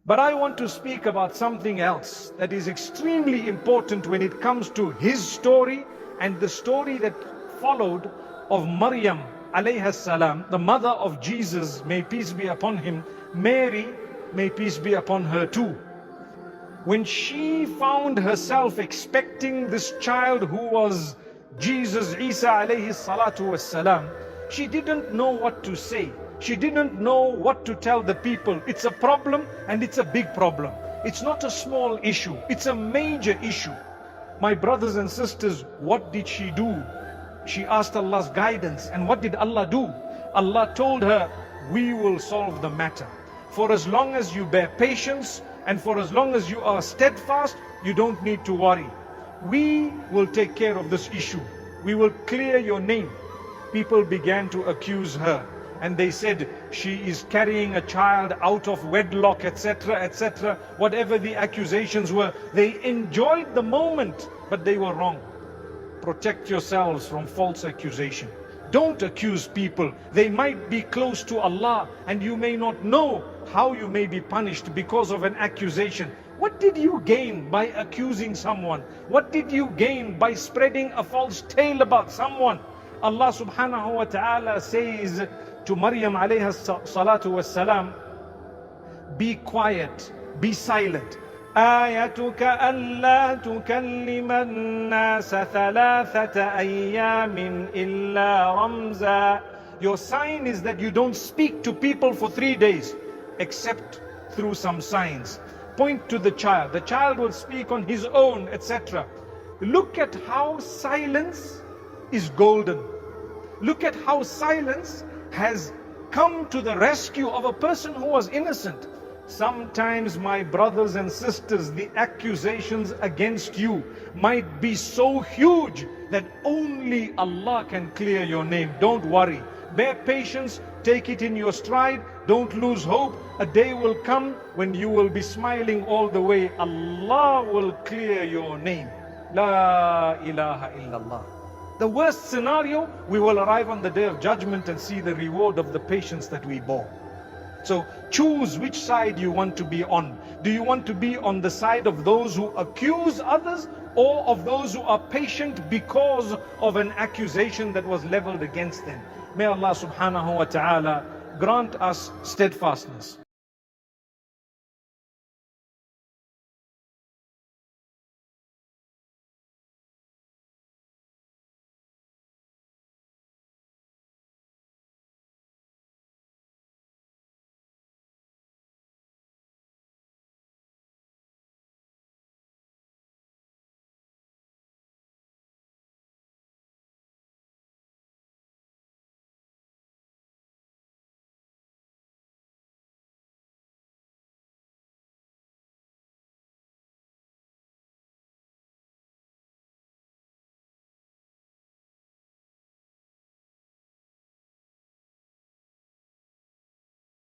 But I want to speak about something else that is extremely important when it comes to his story and the story that followed of Maryam alayha salam, the mother of Jesus, may peace be upon him, Mary, may peace be upon her too. When she found herself expecting this child who was Jesus, Isa alayhi salatu wassalam, she didn't know what to say. She didn't know what to tell the people. It's a problem, and it's a big problem. It's not a small issue. It's a major issue. My brothers and sisters, what did she do? She asked Allah's guidance. And what did Allah do? Allah told her, we will solve the matter. For as long as you bear patience, and for as long as you are steadfast, you don't need to worry. We will take care of this issue. We will clear your name. People began to accuse her. And they said, she is carrying a child out of wedlock, etc., etc. Whatever the accusations were, they enjoyed the moment, but they were wrong. Protect yourselves from false accusation. Don't accuse people. They might be close to Allah, and you may not know how you may be punished because of an accusation. What did you gain by accusing someone? What did you gain by spreading a false tale about someone? Allah subhanahu wa ta'ala says to Maryam alayha salatu wassalam, be quiet, be silent. آيَتُكَ أَلَّا تُكَلِّمَ النَّاسَ ثَلَاثَةَ أَيَّامٍ إِلَّا رَمْزًا. Your sign is that you don't speak to people for 3 days, except through some signs. Point to the child. The child will speak on his own, etc. Look at how silence is golden. Look at how silence has come to the rescue of a person who was innocent. Sometimes, my brothers and sisters, the accusations against you might be so huge that only Allah can clear your name. Don't worry. Bear patience. Take it in your stride. Don't lose hope. A day will come when you will be smiling all the way. Allah will clear your name. La ilaha illallah. The worst scenario, we will arrive on the day of judgment and see the reward of the patience that we bore. So choose which side you want to be on. Do you want to be on the side of those who accuse others, or of those who are patient because of an accusation that was leveled against them? May Allah subhanahu wa ta'ala grant us steadfastness.